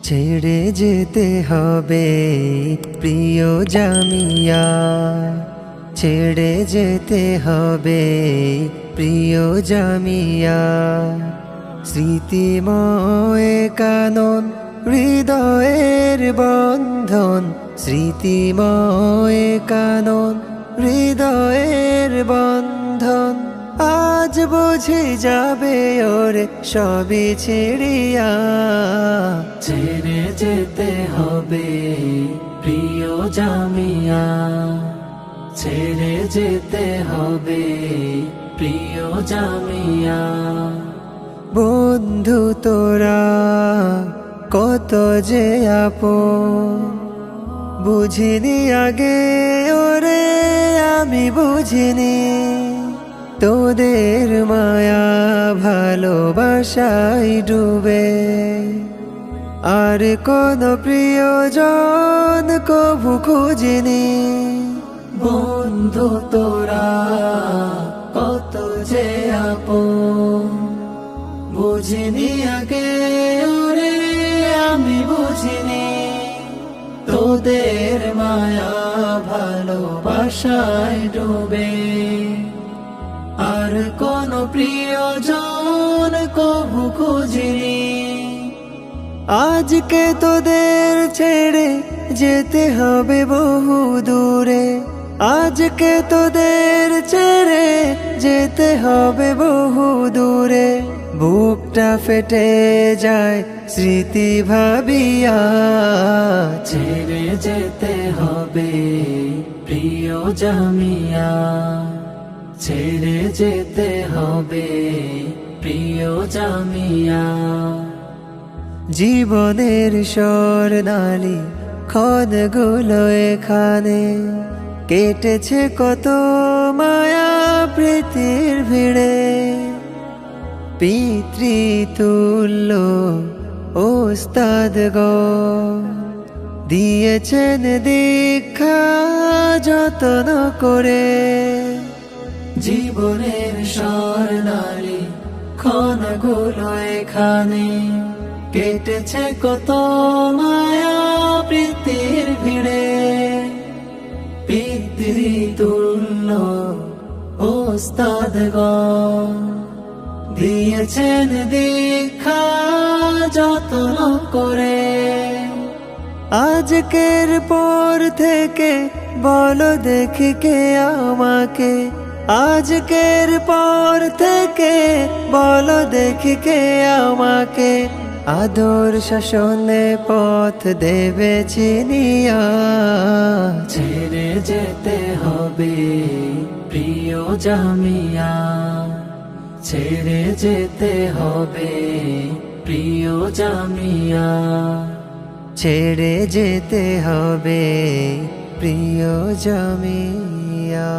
ছেড়ে যেতে হবে প্রিয় জামিয়া, ছেড়ে যেতে হবে প্রিয় জামিয়া। স্মৃতিময় কানন হৃদয়ের বন্ধন, স্মৃতিময় কানন হৃদয়ের বন্ধন। আজ বুঝে যাবে ওরে সবই ছিড়িয়া, ছেড়ে যেতে হবে প্রিয় জামিয়া, ছেড়ে যেতে হবে প্রিয় জামিয়া। বন্ধু তোরা কত যে আপন, বুঝিনি আগে ওরে আমি বুঝিনি। তোদের মায়া ভালোবাসায় ডুবে আর কোন প্রিয়জন কভু খুঁজিনি। বন্ধু তোরা কত যে আপন, বুঝিনি আগে ওরে আমি বুঝিনি। তোদের মায়া ভালোবাসায় ডুবে আর কোন প্রিয়জন কভু খুঁজিনি। আজকে তোদের ছেড়ে যেতে হবে বহু দূরে, আজকে তোদের ছেড়ে যেতে হবে বহু দূরে। বুকটা ফেটে যায় স্মৃতি ভাবিয়া, ছেড়ে যেতে হবে প্রিয় জামিয়া, ছেড়ে যেতে হবে প্রিয় জামিয়া। জীবনের স্বর্ণালী ক্ষণগুলো এখানে কেটেছে কত মায়া প্রীতির ভিড়ে। পিতৃতুল্য ওস্তাদগণ দিয়েছেন দীক্ষা যত্ন করে। জীবনের স্বর্ণালী ক্ষণগুলো এখানে কেটেছে কত মায়া প্রীতির ভিড়ে। পিতৃতুল্য ওস্তাদগণ দিয়েছেন দীক্ষা যত্ন করে। আজকের পর থেকে বলো দেখি কে আমাকে, আজকের পর থেকে বলো দেখি কে আমাকে আদর শাসনে পথ দেবে চিনিয়া। ছেড়ে যেতে হবে প্রিয় জামিয়া, ছেড়ে যেতে হবে প্রিয় জামিয়া, ছেড়ে যেতে হবে প্রিয় জামিয়া।